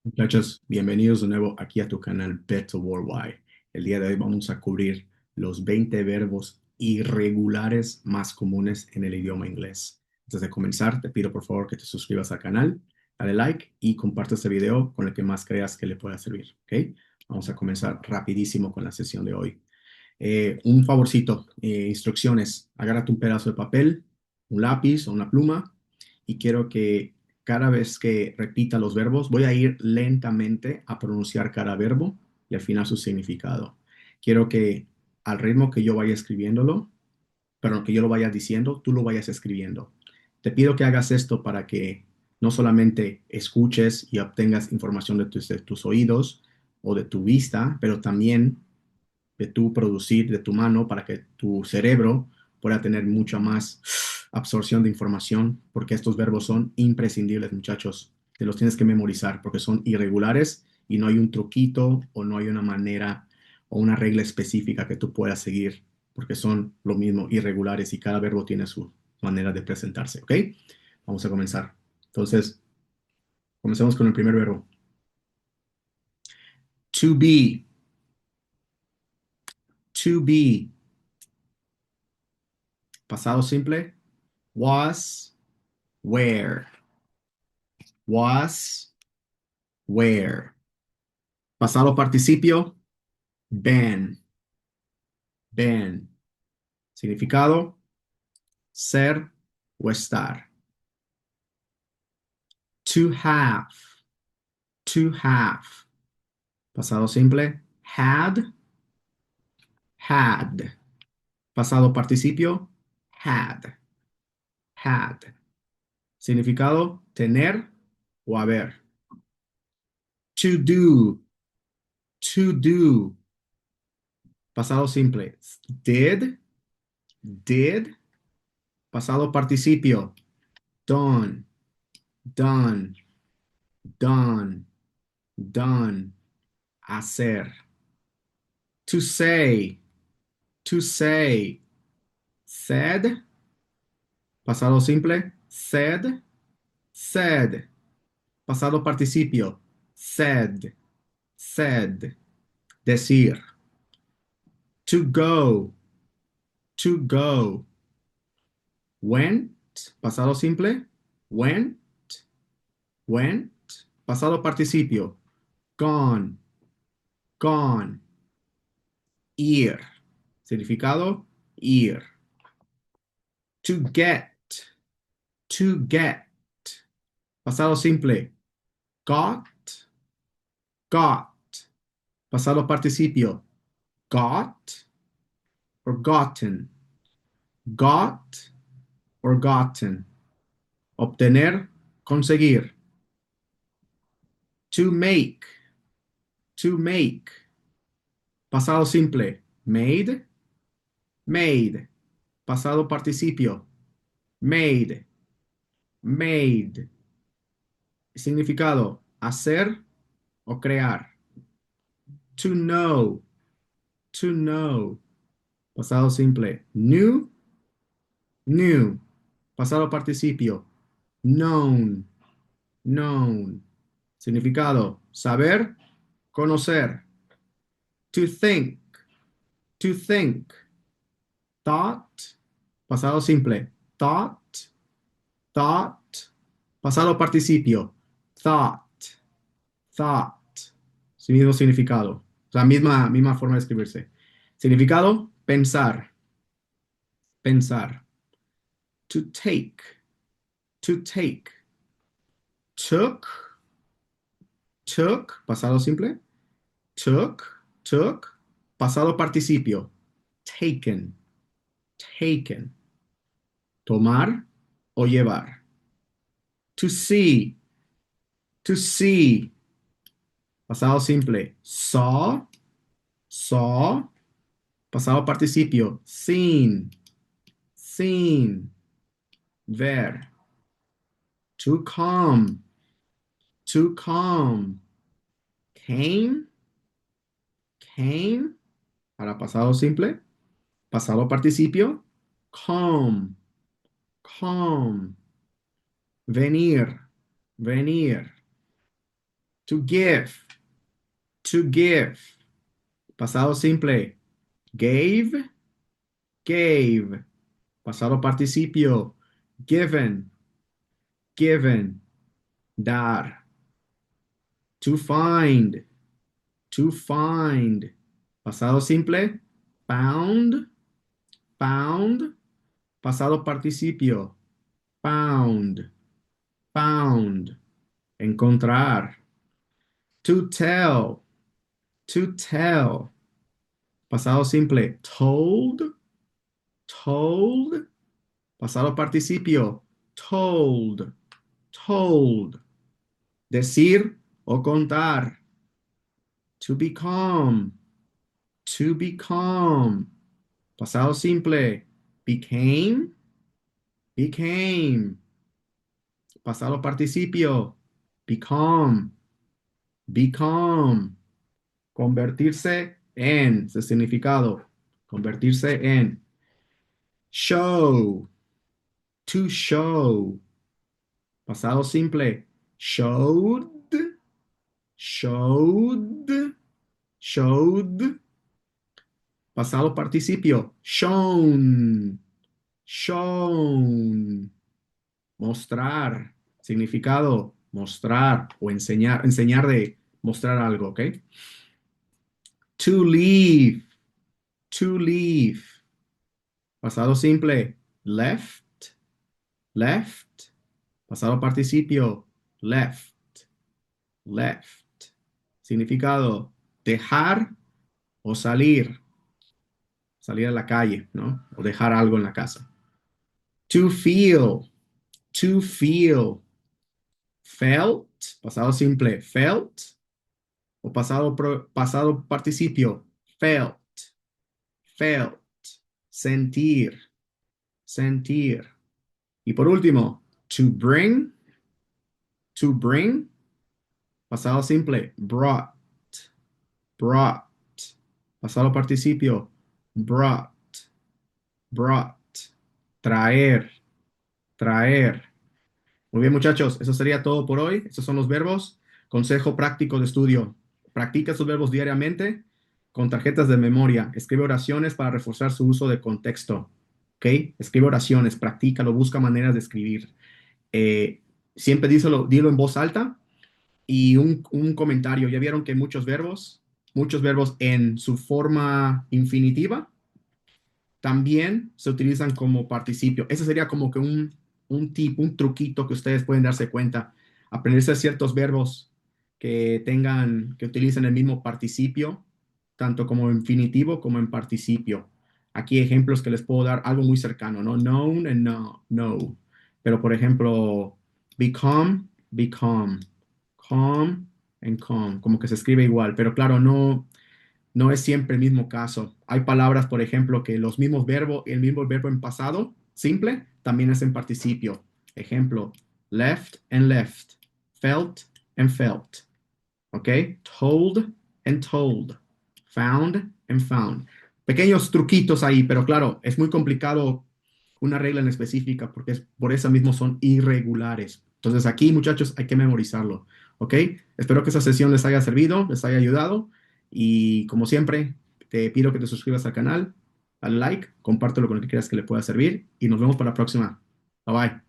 Muchachos, bienvenidos de nuevo aquí a tu canal Beto Worldwide. El día de hoy vamos a cubrir los 20 verbos irregulares más comunes en el idioma inglés. Antes de comenzar, te pido por favor que te suscribas al canal, dale like y comparte este video con el que más creas que le pueda servir, ¿ok? Vamos a comenzar rapidísimo con la sesión de hoy. Un favorcito, instrucciones. Agárrate un pedazo de papel, un lápiz o una pluma y quiero que cada vez que repita los verbos, voy a ir lentamente a pronunciar cada verbo y al final su significado. Quiero que al ritmo que yo vaya escribiéndolo, perdón, que yo lo vaya diciendo, tú lo vayas escribiendo. Te pido que hagas esto para que no solamente escuches y obtengas información de tus oídos o de tu vista, pero también de tu producir de tu mano para que tu cerebro pueda tener mucha más absorción de información, porque estos verbos son imprescindibles, muchachos. Te los tienes que memorizar porque son irregulares y no hay un truquito o no hay una manera o una regla específica que tú puedas seguir, porque son lo mismo, irregulares y cada verbo tiene su manera de presentarse, ¿ok? Vamos a comenzar. Entonces, comencemos con el primer verbo. To be, to be. Pasado simple, was, where, was, where. Pasado participio, been, been. Significado, ser o estar. To have, to have. Pasado simple, had, had. Pasado participio, had, had. Significado, tener o haber. To do, to do. Pasado simple, did, did. Pasado participio, done, done, done, done. Hacer. To say, to say. Said. Pasado simple, said, said. Pasado participio, said, said. Decir. To go, to go. Went. Pasado simple, went, went. Pasado participio, gone, gone. Ir. Significado, ir. To get, to get. Pasado simple, got, got. Pasado participio, got or gotten, got or gotten. Obtener, conseguir. To make, to make. Pasado simple, made, made. Pasado participio, made, made. Significado, hacer o crear. To know, to know. Pasado simple, knew, knew. Pasado participio, known, known. Significado, saber, conocer. To think, to think. Thought, pasado simple, thought, thought. Pasado participio, thought, thought. Sí, mismo significado. O sea, misma forma de escribirse. Significado, pensar, pensar. To take, to take. Took, took, pasado simple. Took, took. Pasado participio. Taken, taken. Tomar o llevar. To see, to see. Pasado simple. Saw, saw. Pasado participio. Seen, seen. Ver. To come, to come. Came, came. Para pasado simple. Pasado participio. Come, come. Venir, venir. To give. To give. Pasado simple. Gave. Gave. Pasado participio. Given. Given. Dar. To find. To find. Pasado simple. Found. Found. Pasado participio. Found. Found. Encontrar. To tell. To tell. Pasado simple. Told. Told. Pasado participio. Told. Told. Decir o contar. To become. To become. Pasado simple. Became. Became. Pasado participio. Become. Become. Convertirse en. Su significado. Convertirse en. Show. To show. Pasado simple. Showed. Showed. Showed. Pasado participio. Shown. Shown. Mostrar. Significado. Mostrar o enseñar. Enseñar de mostrar algo, ¿ok? To leave. To leave. Pasado simple. Left. Left. Pasado participio. Left. Left. Significado. Dejar o salir. Salir a la calle, ¿no? O dejar algo en la casa. To feel. To feel. Felt. Pasado simple. Felt. O pasado participio. Felt. Felt. Sentir. Sentir. Y por último, to bring. To bring. Pasado simple. Brought. Brought. Pasado participio. Brought. Brought. Traer. Traer. Muy bien, muchachos, eso sería todo por hoy. Estos son los verbos. Consejo práctico de estudio. Practica estos verbos diariamente con tarjetas de memoria. Escribe oraciones para reforzar su uso de contexto. ¿Ok? Escribe oraciones, practícalo, busca maneras de escribir. Siempre dilo en voz alta. Y un comentario. ¿Ya vieron que muchos verbos en su forma infinitiva, también se utilizan como participio? Ese sería como que un tip, un truquito que ustedes pueden darse cuenta. Aprenderse ciertos verbos que utilicen el mismo participio, tanto como infinitivo como en participio. Aquí ejemplos que les puedo dar, algo muy cercano, ¿no? Known and know. Pero, por ejemplo, become, become, calm and calm, como que se escribe igual, pero claro, no es siempre el mismo caso. Hay palabras, por ejemplo, que el mismo verbo en pasado simple también es en participio. Ejemplo, left and left, felt and felt. ¿Ok? Told and told, found and found. Pequeños truquitos ahí, pero claro, es muy complicado una regla en específica porque por eso mismo son irregulares. Entonces aquí, muchachos, hay que memorizarlo. ¿Ok? Espero que esta sesión les haya servido, les haya ayudado. Y como siempre, te pido que te suscribas al canal, dale like, compártelo con el que quieras que le pueda servir y nos vemos para la próxima. Bye bye.